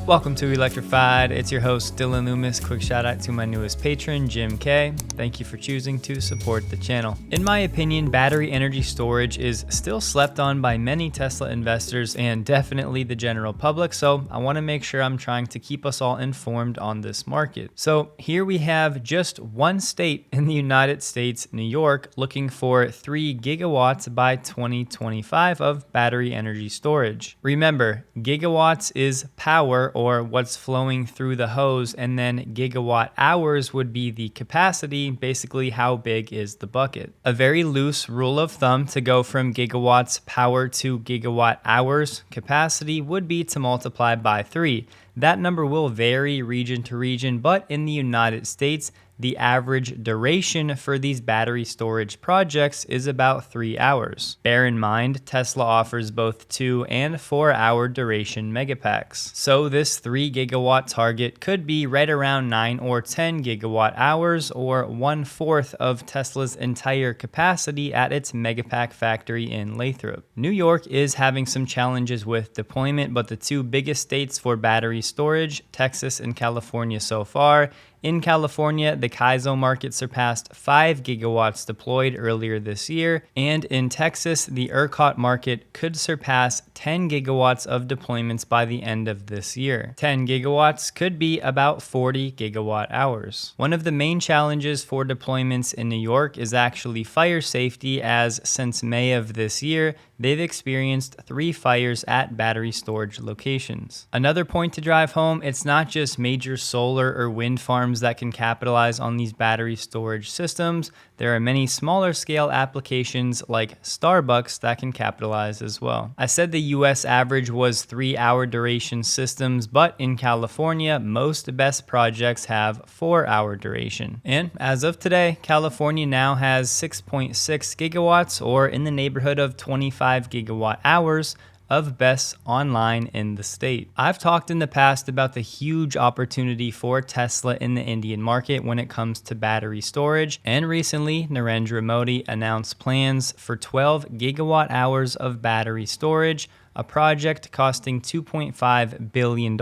Welcome to Electrified. It's your host, Dylan Loomis. Quick shout out to my newest patron, Jim K. Thank you for choosing to support the channel. In my opinion, battery energy storage is still slept on by many Tesla investors and definitely the general public, so I want to make sure I'm trying to keep us all informed on this market. So here we have just one state in the United States, New York, looking for 3 gigawatts by 2025 of battery energy storage. Remember, gigawatts is power, or what's flowing through the hose, and then gigawatt hours would be the capacity, basically how big is the bucket. A very loose rule of thumb to go from gigawatts power to gigawatt hours capacity would be to multiply by 3. That number will vary region to region, but in the United States, the average duration for these battery storage projects is about 3 hours. Bear in mind, Tesla offers both 2 and 4 hour duration megapacks. So this 3 gigawatt target could be right around 9 or 10 gigawatt hours, or 1/4 of Tesla's entire capacity at its megapack factory in Lathrop. New York is having some challenges with deployment, but the 2 biggest states for battery storage, Texas and California so far. In California, the CAISO market surpassed 5 gigawatts deployed earlier this year, and in Texas, the ERCOT market could surpass 10 gigawatts of deployments by the end of this year. 10 gigawatts could be about 40 gigawatt hours. One of the main challenges for deployments in New York is actually fire safety, as since May of this year, they've experienced 3 fires at battery storage locations. Another point to drive home, it's not just major solar or wind farms that can capitalize on these battery storage systems. There are many smaller scale applications like Starbucks that can capitalize as well. I said the US average was 3 hour duration systems, but in California, most best projects have 4 hour duration. And as of today, California now has 6.6 gigawatts, or in the neighborhood of 25 gigawatt hours of BESS online in the state. I've talked in the past about the huge opportunity for Tesla in the Indian market when it comes to battery storage, and recently Narendra Modi announced plans for 12 gigawatt hours of battery storage, a project costing $2.5 billion,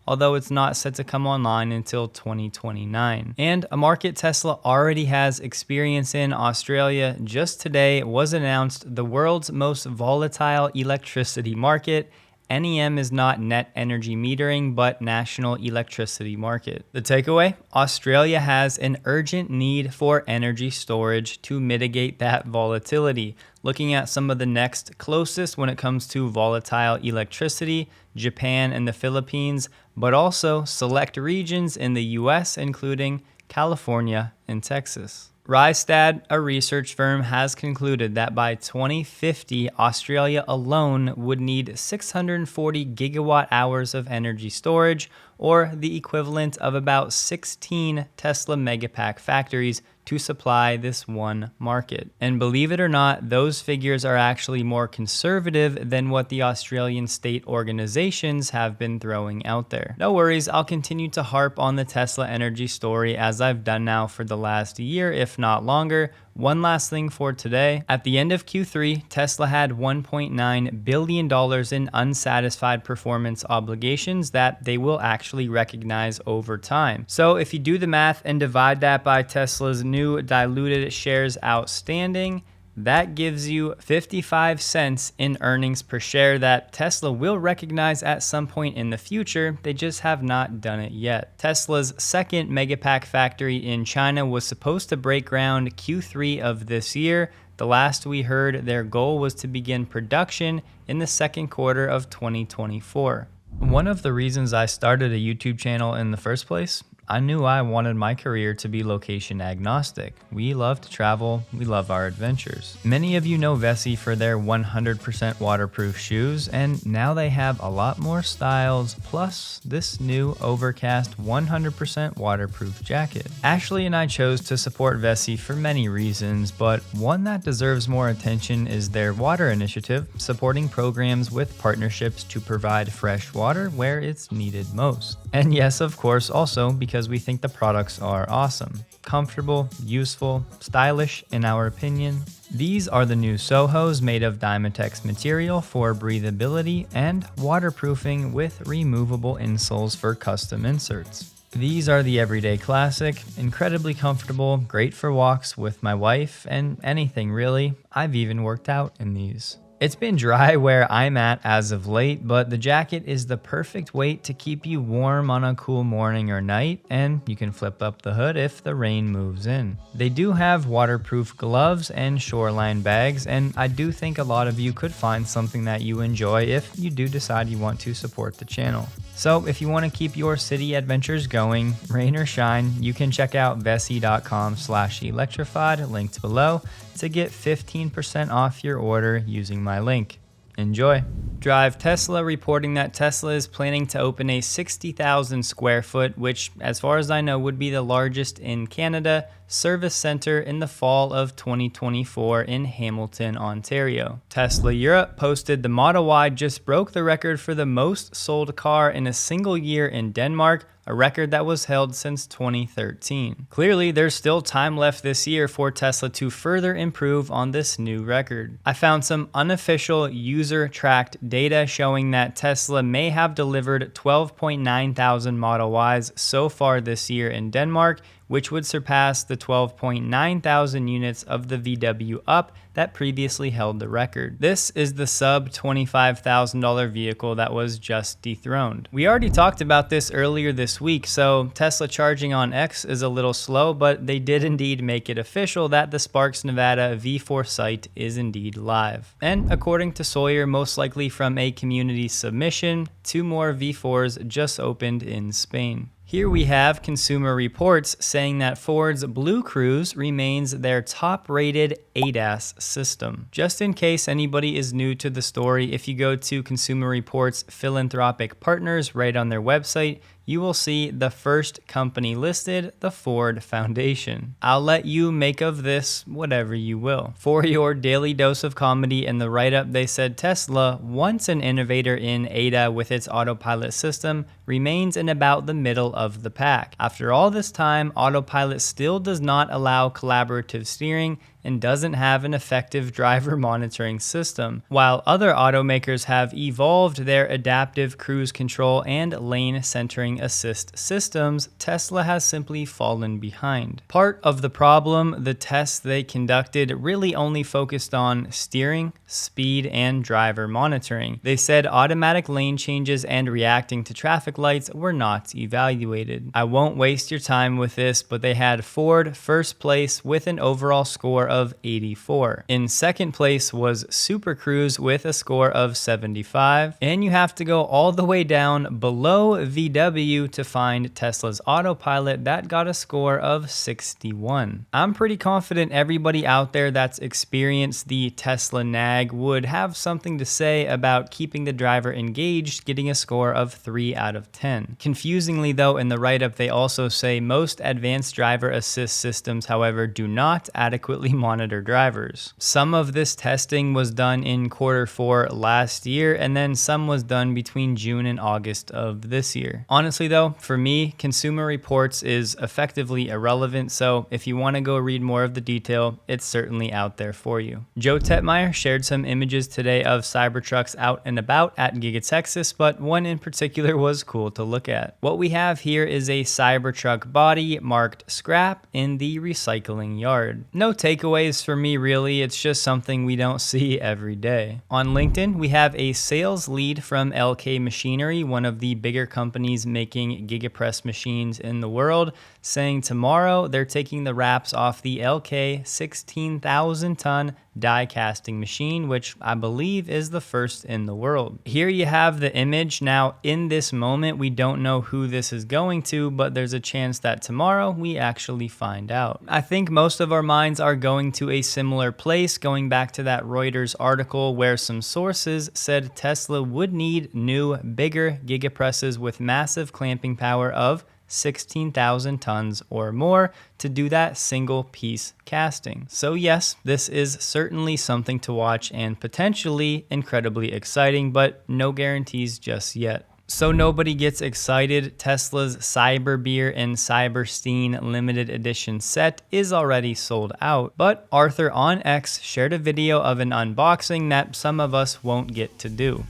although it's not set to come online until 2029. And a market Tesla already has experience in, Australia, just today was announced the world's most volatile electricity market. NEM is not net energy metering, but national electricity market. The takeaway, Australia has an urgent need for energy storage to mitigate that volatility. Looking at some of the next closest when it comes to volatile electricity, Japan and the Philippines, but also select regions in the US, including California and Texas. Rystad, a research firm, has concluded that by 2050, Australia alone would need 640 gigawatt hours of energy storage, or the equivalent of about 16 Tesla Megapack factories to supply this one market. And believe it or not, those figures are actually more conservative than what the Australian state organizations have been throwing out there. No worries, I'll continue to harp on the Tesla energy story as I've done now for the last year, if not longer. One last thing for today. At the end of Q3, Tesla had $1.9 billion in unsatisfied performance obligations that they will actually recognize over time. So if you do the math and divide that by Tesla's new diluted shares outstanding, that gives you 55 cents in earnings per share that Tesla will recognize at some point in the future. They just have not done it yet. Tesla's second Megapack factory in China was supposed to break ground Q3 of this year. The last we heard, their goal was to begin production in the second quarter of 2024. One of the reasons I started a YouTube channel in the first place, I knew I wanted my career to be location agnostic. We love to travel, we love our adventures. Many of you know Vessi for their 100% waterproof shoes, and now they have a lot more styles, plus this new Overcast 100% waterproof jacket. Ashley and I chose to support Vessi for many reasons, but one that deserves more attention is their water initiative, supporting programs with partnerships to provide fresh water where it's needed most. And yes, of course, also because we think the products are awesome, comfortable, useful, stylish in our opinion. These are the new Sohos made of Dymatex material for breathability and waterproofing with removable insoles for custom inserts. These are the everyday classic, incredibly comfortable, great for walks with my wife and anything really. I've even worked out in these. It's been dry where I'm at as of late, but the jacket is the perfect weight to keep you warm on a cool morning or night, and you can flip up the hood if the rain moves in. They do have waterproof gloves and shoreline bags, and I do think a lot of you could find something that you enjoy if you do decide you want to support the channel. So if you want to keep your city adventures going, rain or shine, you can check out vessi.com/electrified, linked below, to get 15% off your order using my link. Enjoy. Drive Tesla reporting that Tesla is planning to open a 60,000 square foot, which as far as I know would be the largest in Canada, service center in the fall of 2024 in Hamilton, Ontario. Tesla Europe posted the Model Y just broke the record for the most sold car in a single year in Denmark, a record that was held since 2013. Clearly, there's still time left this year for Tesla to further improve on this new record. I found some unofficial user-tracked data showing that Tesla may have delivered 12.9 thousand Model Ys so far this year in Denmark, which would surpass the 12.9 thousand units of the VW Up that previously held the record. This is the sub $25,000 vehicle that was just dethroned. We already talked about this earlier this week, so Tesla charging on X is a little slow, but they did indeed make it official that the Sparks Nevada V4 site is indeed live. And according to Sawyer, most likely from a community submission, 2 more V4s just opened in Spain. Here we have Consumer Reports saying that Ford's Blue Cruise remains their top-rated ADAS system. Just in case anybody is new to the story, if you go to Consumer Reports Philanthropic Partners right on their website, you will see the first company listed, the Ford Foundation. I'll let you make of this whatever you will. For your daily dose of comedy in the write-up, they said Tesla, once an innovator in ADA with its autopilot system, remains in about the middle of the pack. After all this time, autopilot still does not allow collaborative steering and doesn't have an effective driver monitoring system. While other automakers have evolved their adaptive cruise control and lane centering assist systems, Tesla has simply fallen behind. Part of the problem, the tests they conducted really only focused on steering, speed, and driver monitoring. They said automatic lane changes and reacting to traffic lights were not evaluated. I won't waste your time with this, but they had Ford first place with an overall score of 84. In second place was Super Cruise with a score of 75. And you have to go all the way down below VW to find Tesla's Autopilot that got a score of 61. I'm pretty confident everybody out there that's experienced the Tesla nag would have something to say about keeping the driver engaged, getting a score of 3 out of 10. Confusingly though, in the write-up they also say most advanced driver assist systems, however, do not adequately monitor drivers. Some of this testing was done in Q4 last year, and then some was done between June and August of this year. Honestly though, for me, Consumer Reports is effectively irrelevant, so if you want to go read more of the detail, it's certainly out there for you. Joe Tegtmeyer shared some images today of Cybertrucks out and about at Giga Texas, but one in particular was cool to look at. What we have here is a Cybertruck body marked scrap in the recycling yard. No takeaways for me really, it's just something we don't see every day. On LinkedIn, we have a sales lead from LK Machinery, one of the bigger companies making GigaPress machines in the world, saying tomorrow they're taking the wraps off the LK 16,000-ton die casting machine, which I believe is the first in the world. Here you have the image. Now, in this moment, we don't know who this is going to, but there's a chance that tomorrow we actually find out. I think most of our minds are going to a similar place, going back to that Reuters article where some sources said Tesla would need new, bigger gigapresses with massive clamping power of 16,000 tons or more to do that single piece casting. So yes, this is certainly something to watch and potentially incredibly exciting, but no guarantees just yet. So nobody gets excited, Tesla's CyberBeer and Cyberstein limited edition set is already sold out, but Arthur on X shared a video of an unboxing that some of us won't get to do.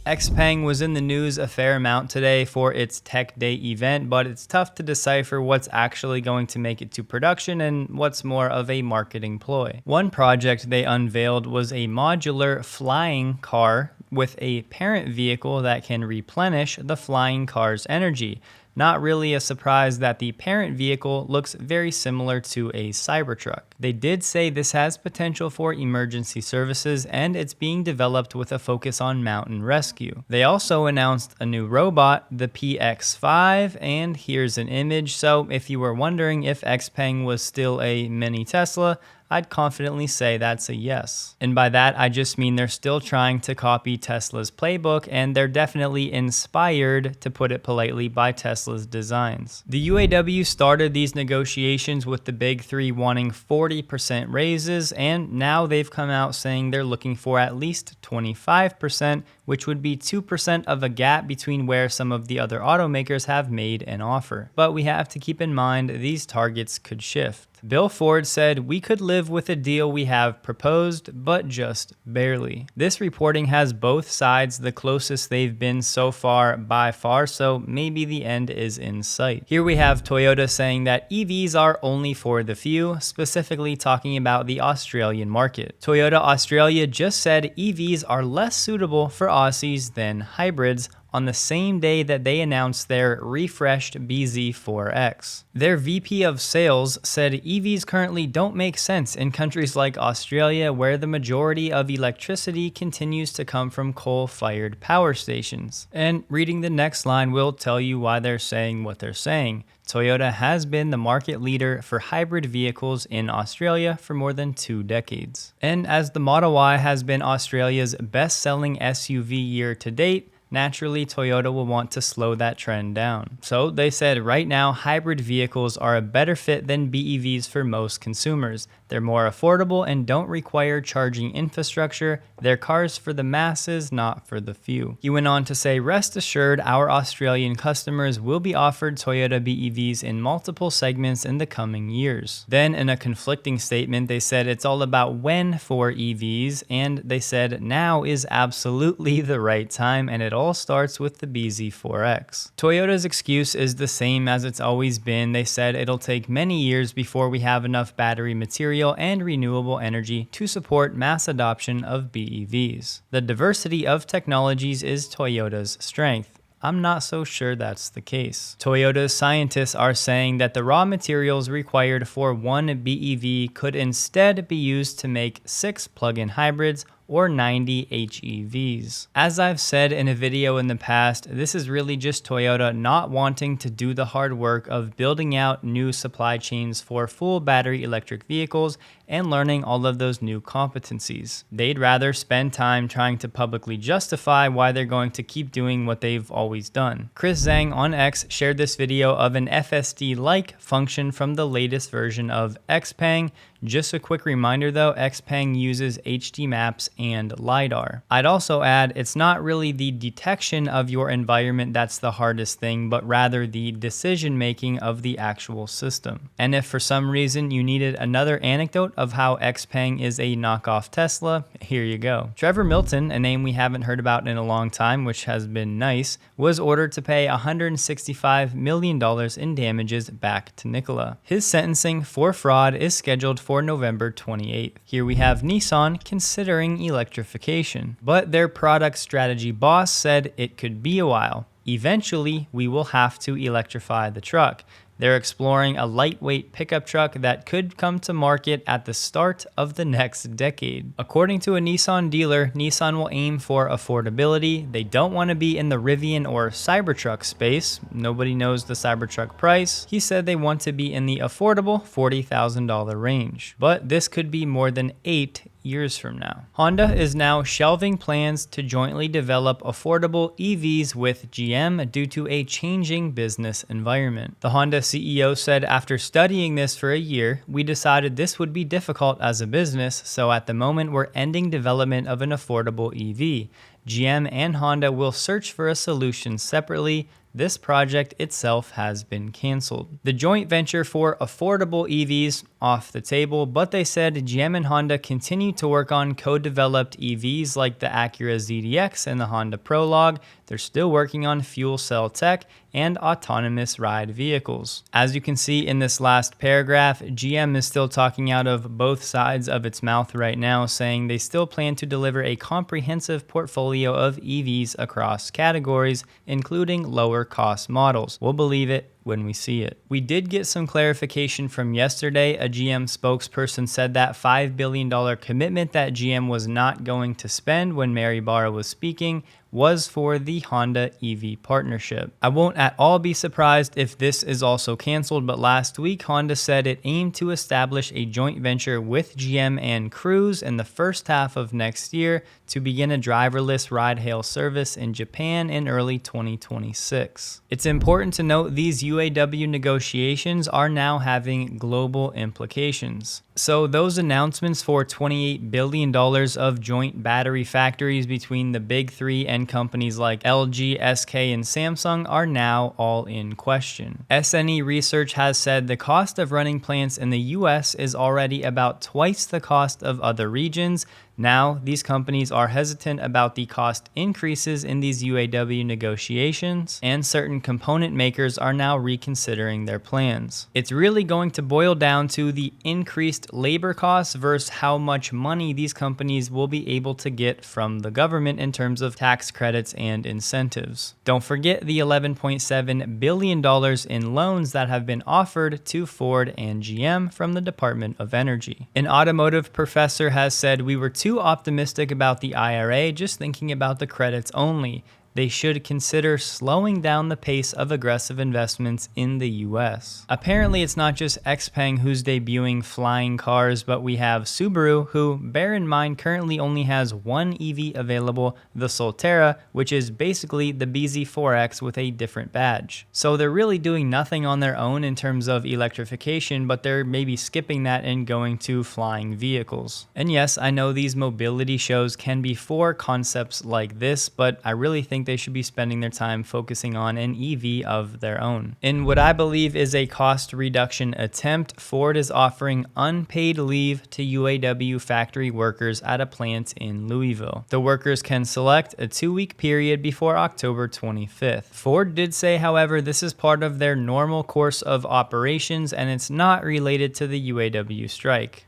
Xpeng was in the news a fair amount today for its Tech Day event, but it's tough to decipher what's actually going to make it to production and what's more of a marketing ploy. One project they unveiled was a modular flying car with a parent vehicle that can replenish the flying car's energy. Not really a surprise that the parent vehicle looks very similar to a Cybertruck. They did say this has potential for emergency services and it's being developed with a focus on mountain rescue. They also announced a new robot, the PX5, and here's an image. So if you were wondering if Xpeng was still a mini Tesla, I'd confidently say that's a yes. And by that, I just mean they're still trying to copy Tesla's playbook, and they're definitely inspired, to put it politely, by Tesla's designs. The UAW started these negotiations with the big three wanting 40% raises, and now they've come out saying they're looking for at least 25%, which would be 2% of a gap between where some of the other automakers have made an offer. But we have to keep in mind these targets could shift. Bill Ford said, "We could live with a deal we have proposed, but just barely." This reporting has both sides the closest they've been so far by far, so maybe the end is in sight. Here we have Toyota saying that EVs are only for the few, specifically talking about the Australian market. Toyota Australia just said EVs are less suitable for Aussies than hybrids, on the same day that they announced their refreshed BZ4X. Their VP of sales said EVs currently don't make sense in countries like Australia, where the majority of electricity continues to come from coal-fired power stations. And reading the next line will tell you why they're saying what they're saying. Toyota has been the market leader for hybrid vehicles in Australia for more than 2 decades. And as the Model Y has been Australia's best-selling SUV year to date, naturally, Toyota will want to slow that trend down. So they said right now, hybrid vehicles are a better fit than BEVs for most consumers. They're more affordable and don't require charging infrastructure. They're cars for the masses, not for the few. He went on to say, "Rest assured, our Australian customers will be offered Toyota BEVs in multiple segments in the coming years." Then in a conflicting statement, they said it's all about when for EVs, and they said now is absolutely the right time, and it all starts with the BZ4X. Toyota's excuse is the same as it's always been. They said it'll take many years before we have enough battery material and renewable energy to support mass adoption of BEVs. The diversity of technologies is Toyota's strength. I'm not so sure that's the case. Toyota's scientists are saying that the raw materials required for one BEV could instead be used to make 6 plug-in hybrids or 90 HEVs. As I've said in a video in the past, this is really just Toyota not wanting to do the hard work of building out new supply chains for full battery electric vehicles and learning all of those new competencies. They'd rather spend time trying to publicly justify why they're going to keep doing what they've always done. Chris Zhang on X shared this video of an FSD-like function from the latest version of Xpeng. Just a quick reminder though, Xpeng uses HD maps and LiDAR. I'd also add, it's not really the detection of your environment that's the hardest thing, but rather the decision making of the actual system. And if for some reason you needed another anecdote of how Xpeng is a knockoff Tesla, here you go. Trevor Milton, a name we haven't heard about in a long time, which has been nice, was ordered to pay $165 million in damages back to Nikola. His sentencing for fraud is scheduled for November 28th. Here we have Nissan considering electrification, but their product strategy boss said it could be a while. Eventually, we will have to electrify the truck. They're exploring a lightweight pickup truck that could come to market at the start of the next decade. According to a Nissan dealer, Nissan will aim for affordability. They don't want to be in the Rivian or Cybertruck space. Nobody knows the Cybertruck price. He said they want to be in the affordable $40,000 range. But this could be more than 8 years from now. Honda is now shelving plans to jointly develop affordable EVs with GM due to a changing business environment. The Honda CEO said, after studying this for a year, we decided this would be difficult as a business, so at the moment we're ending development of an affordable EV. GM and Honda will search for a solution separately. This project itself has been canceled. The joint venture for affordable EVs off the table, but they said GM and Honda continue to work on co-developed EVs like the Acura ZDX and the Honda Prologue. They're still working on fuel cell tech and autonomous ride vehicles. As you can see in this last paragraph, GM is still talking out of both sides of its mouth right now, saying they still plan to deliver a comprehensive portfolio of EVs across categories, including lower cost models. We'll believe it when we see it. We did get some clarification from yesterday. A GM spokesperson said that $5 billion commitment that GM was not going to spend when Mary Barra was speaking was for the Honda EV partnership. I won't at all be surprised if this is also canceled, but last week Honda said it aimed to establish a joint venture with GM and Cruise in the first half of next year to begin a driverless ride-hail service in Japan in early 2026. It's important to note these UAW negotiations are now having global implications. So those announcements for $28 billion of joint battery factories between the big three and companies like LG, SK, and Samsung are now all in question. SNE Research has said the cost of running plants in the US is already about twice the cost of other regions. Now, these companies are hesitant about the cost increases in these UAW negotiations, and certain component makers are now reconsidering their plans. It's really going to boil down to the increased labor costs versus how much money these companies will be able to get from the government in terms of tax credits and incentives. Don't forget the $11.7 billion in loans that have been offered to Ford and GM from the Department of Energy. An automotive professor has said we were too optimistic about the IRA, just thinking about the credits only. They should consider slowing down the pace of aggressive investments in the US. Apparently, it's not just Xpeng who's debuting flying cars, but we have Subaru, who, bear in mind, currently only has one EV available, the Solterra, which is basically the BZ4X with a different badge. So they're really doing nothing on their own in terms of electrification, but they're maybe skipping that and going to flying vehicles. And yes, I know these mobility shows can be for concepts like this, but I really think they should be spending their time focusing on an EV of their own. In what I believe is a cost reduction attempt, Ford is offering unpaid leave to UAW factory workers at a plant in Louisville. The workers can select a 2-week period before October 25th. Ford did say, however, this is part of their normal course of operations and it's not related to the UAW strike.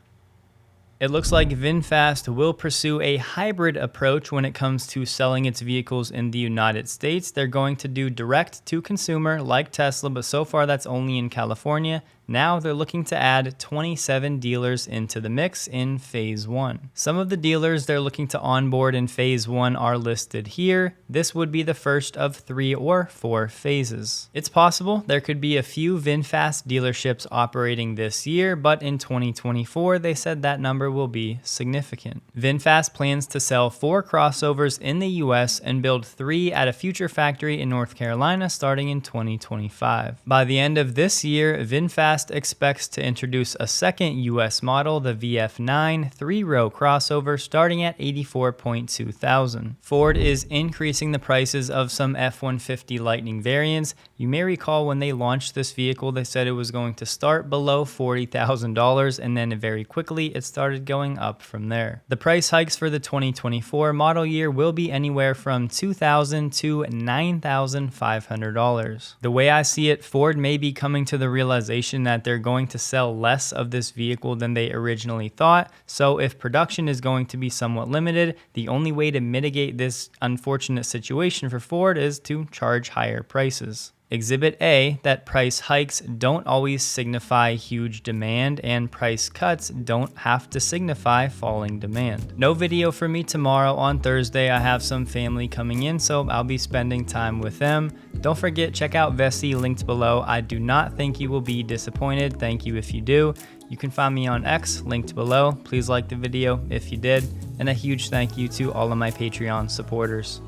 It looks like Vinfast will pursue a hybrid approach when it comes to selling its vehicles in the United States. They're going to do direct to consumer like Tesla, but so far that's only in California. Now they're looking to add 27 dealers into the mix in phase 1. Some of the dealers they're looking to onboard in phase 1 are listed here. This would be the first of 3 or 4 phases. It's possible there could be a few Vinfast dealerships operating this year, but in 2024 they said that number will be significant. Vinfast plans to sell 4 crossovers in the US and build 3 at a future factory in North Carolina starting in 2025. By the end of this year, Vinfast Vinfast expects to introduce a second US model, the VF9 3-row crossover, starting at $84.2 thousand. Ford is increasing the prices of some F-150 Lightning variants. You may recall when they launched this vehicle, they said it was going to start below $40,000, and then very quickly it started going up from there. The price hikes for the 2024 model year will be anywhere from $2,000 to $9,500. The way I see it, Ford may be coming to the realization that they're going to sell less of this vehicle than they originally thought. So if production is going to be somewhat limited, the only way to mitigate this unfortunate situation for Ford is to charge higher prices. Exhibit A, that price hikes don't always signify huge demand, and price cuts don't have to signify falling demand. No video for me tomorrow. On Thursday, I have some family coming in, so I'll be spending time with them. Don't forget, check out Vessi, linked below. I do not think you will be disappointed. Thank you if you do. You can find me on X, linked below. Please like the video if you did. And a huge thank you to all of my Patreon supporters.